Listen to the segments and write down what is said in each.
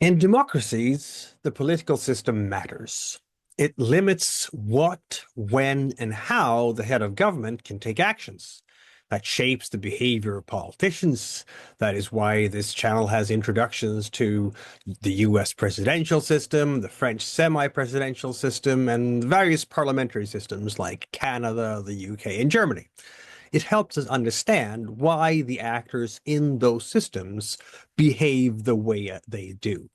In democracies, the political system matters. It limits what, when, and how the head of government can take actions. That shapes the behavior of politicians. That is why this channel has introductions to the US presidential system, the French semi-presidential system, and various parliamentary systems like Canada, the UK, and Germany. It helps us understand why the actors in those systems behave the way they do.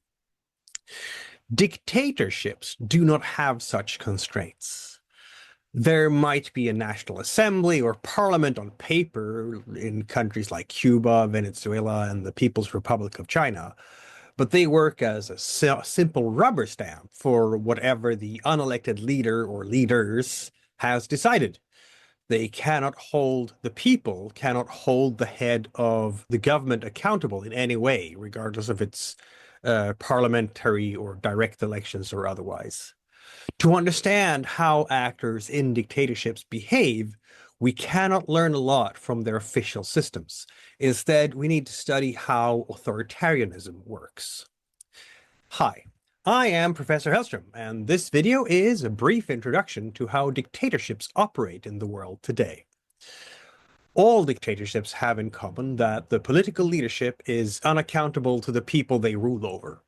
Dictatorships do not have such constraints. There might be a national assembly or parliament on paper in countries like Cuba, Venezuela, and the People's Republic of China, but they work as a simple rubber stamp for whatever the unelected leader or leaders has decided. They cannot hold, the people cannot hold the head of the government accountable in any way, regardless of its parliamentary or direct elections or otherwise. To understand how actors in dictatorships behave, we cannot learn a lot from their official systems. Instead, we need to study how authoritarianism works. Hi, I am Professor Hellstrom, and this video is a brief introduction to how dictatorships operate in the world today. All dictatorships have in common that the political leadership is unaccountable to the people they rule over.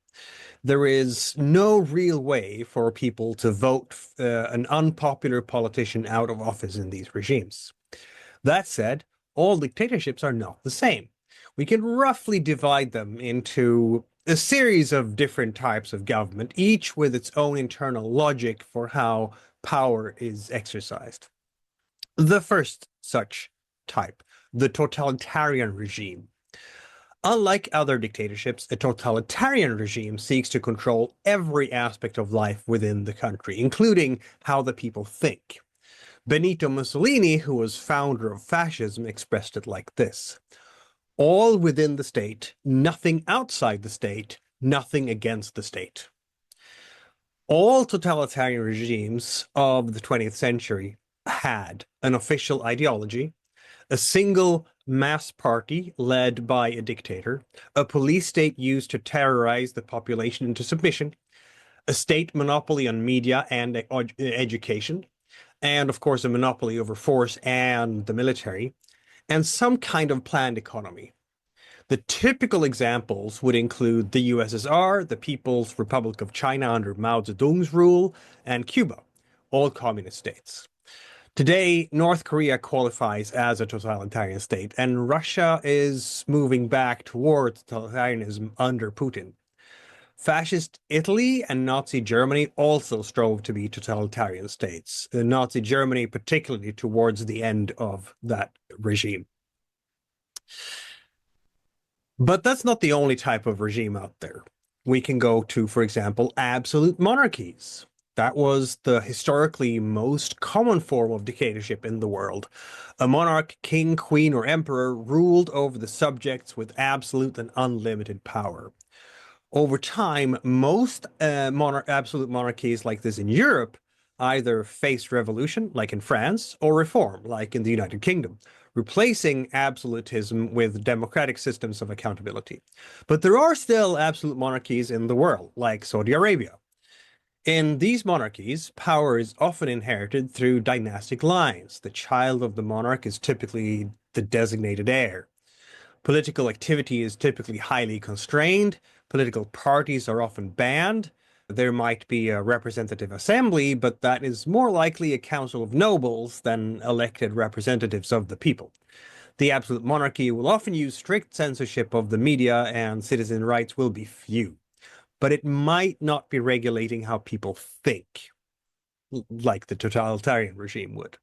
There is no real way for people to vote an unpopular politician out of office in these regimes. That said, all dictatorships are not the same. We can roughly divide them into a series of different types of government, each with its own internal logic for how power is exercised. The first such type, the totalitarian regime. Unlike other dictatorships, a totalitarian regime seeks to control every aspect of life within the country, including how the people think. Benito Mussolini, who was founder of fascism, expressed it like this: all within the state, nothing outside the state, nothing against the state. All totalitarian regimes of the 20th century had an official ideology, a single mass party led by a dictator, a police state used to terrorize the population into submission, a state monopoly on media and education, and of course a monopoly over force and the military, and some kind of planned economy. The typical examples would include the USSR, the People's Republic of China under Mao Zedong's rule, and Cuba, all communist states. Today, North Korea qualifies as a totalitarian state, and Russia is moving back towards totalitarianism under Putin. Fascist Italy and Nazi Germany also strove to be totalitarian states, Nazi Germany particularly towards the end of that regime. But that's not the only type of regime out there. We can go to, for example, absolute monarchies. That was the historically most common form of dictatorship in the world. A monarch, king, queen, or emperor ruled over the subjects with absolute and unlimited power. Over time, most absolute monarchies like this in Europe either faced revolution, like in France, or reform, like in the United Kingdom, replacing absolutism with democratic systems of accountability. But there are still absolute monarchies in the world, like Saudi Arabia. In these monarchies, power is often inherited through dynastic lines. The child of the monarch is typically the designated heir. Political activity is typically highly constrained. Political parties are often banned. There might be a representative assembly, but that is more likely a council of nobles than elected representatives of the people. The absolute monarchy will often use strict censorship of the media, and citizen rights will be few. But it might not be regulating how people think, like the totalitarian regime would.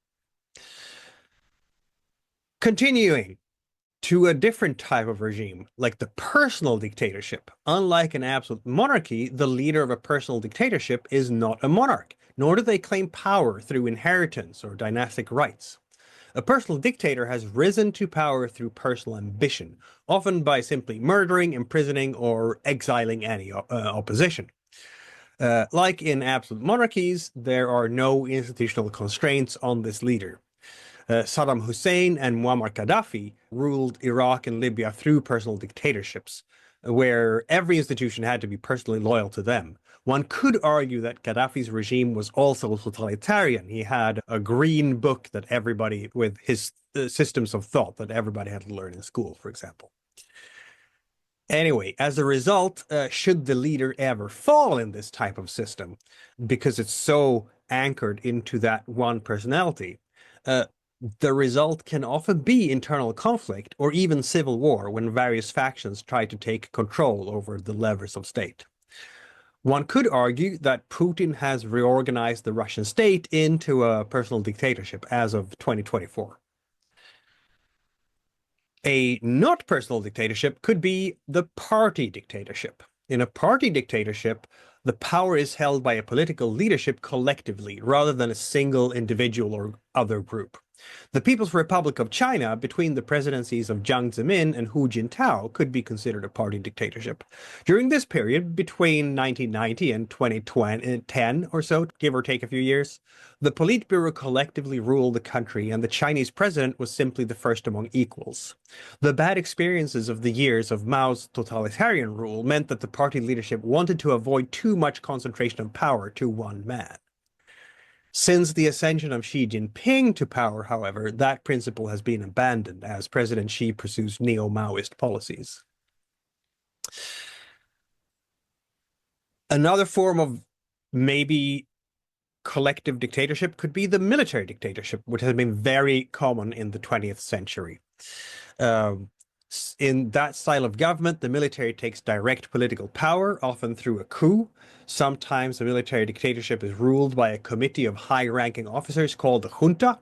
Continuing to a different type of regime, like the personal dictatorship. Unlike an absolute monarchy, the leader of a personal dictatorship is not a monarch, nor do they claim power through inheritance or dynastic rights. A personal dictator has risen to power through personal ambition, often by simply murdering, imprisoning, or exiling any opposition. Like in absolute monarchies, there are no institutional constraints on this leader. Saddam Hussein and Muammar Gaddafi ruled Iraq and Libya through personal dictatorships. where every institution had to be personally loyal to them. One could argue that Gaddafi's regime was also totalitarian. He had a green book that everybody, with his systems of thought that everybody had to learn in school, for example. Anyway, as a result, should the leader ever fall in this type of system, because it's so anchored into that one personality, the result can often be internal conflict or even civil war when various factions try to take control over the levers of state. One could argue that Putin has reorganized the Russian state into a personal dictatorship as of 2024. A not personal dictatorship could be the party dictatorship. In a party dictatorship, the power is held by a political leadership collectively rather than a single individual or other group. The People's Republic of China, between the presidencies of Jiang Zemin and Hu Jintao, could be considered a party dictatorship. During this period, between 1990 and 2010 or so, give or take a few years, the Politburo collectively ruled the country, and the Chinese president was simply the first among equals. The bad experiences of the years of Mao's totalitarian rule meant that the party leadership wanted to avoid too much concentration of power to one man. Since the ascension of Xi Jinping to power, however, that principle has been abandoned as President Xi pursues neo-Maoist policies. Another form of maybe collective dictatorship could be the military dictatorship, which has been very common in the 20th century. In that style of government, the military takes direct political power, often through a coup. Sometimes a military dictatorship is ruled by a committee of high-ranking officers called the junta.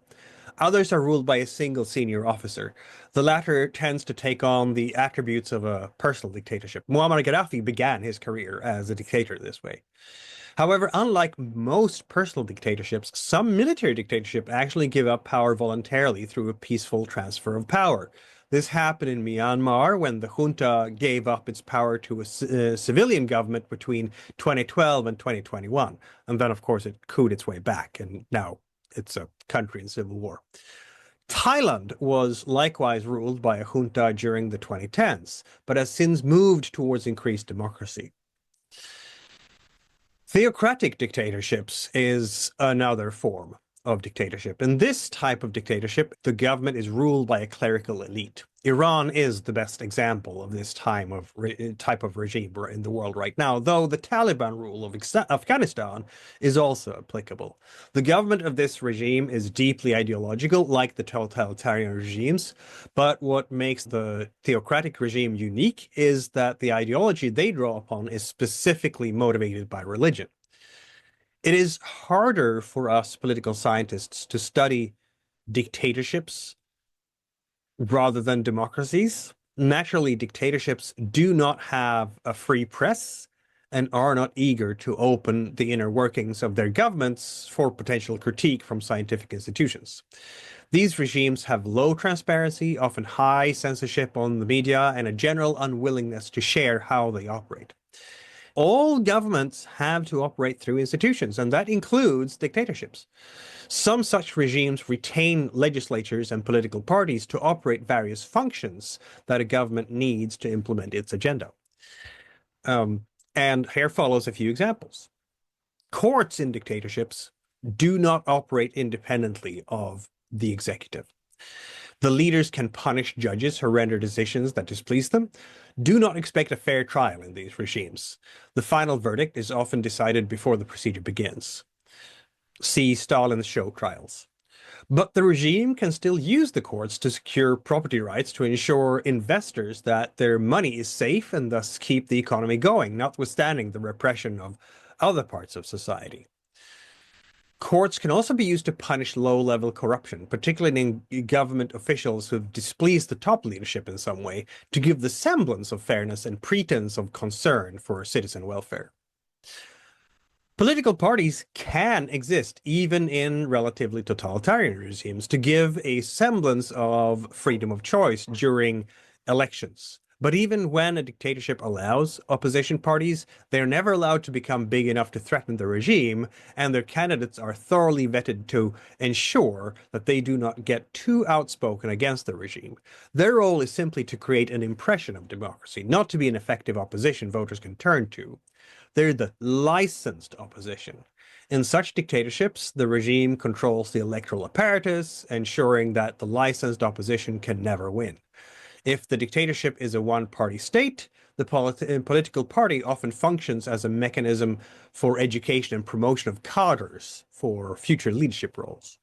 Others are ruled by a single senior officer. The latter tends to take on the attributes of a personal dictatorship. Muammar Gaddafi began his career as a dictator this way. However, unlike most personal dictatorships, some military dictatorships actually give up power voluntarily through a peaceful transfer of power. This happened in Myanmar when the junta gave up its power to a civilian government between 2012 and 2021. And then, of course, it couped its way back, and now it's a country in civil war. Thailand was likewise ruled by a junta during the 2010s, but has since moved towards increased democracy. Theocratic dictatorships is another form of dictatorship. In this type of dictatorship, the government is ruled by a clerical elite. Iran is the best example of this type of regime in the world right now, though the Taliban rule of Afghanistan is also applicable. The government of this regime is deeply ideological, like the totalitarian regimes, but what makes the theocratic regime unique is that the ideology they draw upon is specifically motivated by religion. It is harder for us political scientists to study dictatorships rather than democracies. Naturally, dictatorships do not have a free press and are not eager to open the inner workings of their governments for potential critique from scientific institutions. These regimes have low transparency, often high censorship on the media, and a general unwillingness to share how they operate. All governments have to operate through institutions, and that includes dictatorships. Some such regimes retain legislatures and political parties to operate various functions that a government needs to implement its agenda. And here follows a few examples. Courts in dictatorships do not operate independently of the executive. The leaders can punish judges who render decisions that displease them. Do not expect a fair trial in these regimes. The final verdict is often decided before the procedure begins. See Stalin's show trials. But the regime can still use the courts to secure property rights to ensure investors that their money is safe and thus keep the economy going, notwithstanding the repression of other parts of society. Courts can also be used to punish low-level corruption, particularly in government officials who have displeased the top leadership in some way, to give the semblance of fairness and pretense of concern for citizen welfare. Political parties can exist even in relatively totalitarian regimes to give a semblance of freedom of choice during elections. But even when a dictatorship allows opposition parties, they are never allowed to become big enough to threaten the regime, and their candidates are thoroughly vetted to ensure that they do not get too outspoken against the regime. Their role is simply to create an impression of democracy, not to be an effective opposition voters can turn to. They're the licensed opposition. In such dictatorships, the regime controls the electoral apparatus, ensuring that the licensed opposition can never win. If the dictatorship is a one-party state, the political party often functions as a mechanism for education and promotion of cadres for future leadership roles.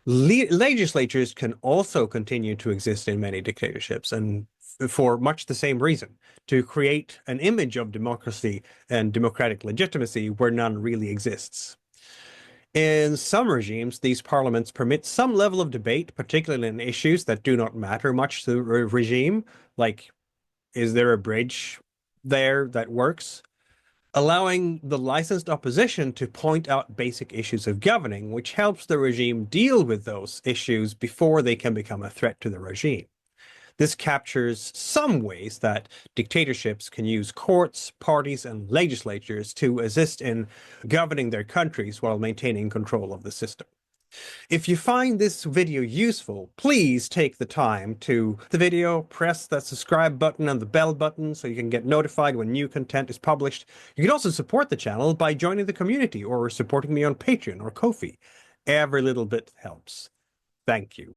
Legislatures can also continue to exist in many dictatorships, and for much the same reason, to create an image of democracy and democratic legitimacy where none really exists. In some regimes, these parliaments permit some level of debate, particularly in issues that do not matter much to the regime, like, is there a bridge there that works? Allowing the licensed opposition to point out basic issues of governing, which helps the regime deal with those issues before they can become a threat to the regime. This captures some ways that dictatorships can use courts, parties, and legislatures to assist in governing their countries while maintaining control of the system. If you find this video useful, please take the time to the video, press that subscribe button and the bell button so you can get notified when new content is published. You can also support the channel by joining the community or supporting me on Patreon or Ko-fi. Every little bit helps. Thank you.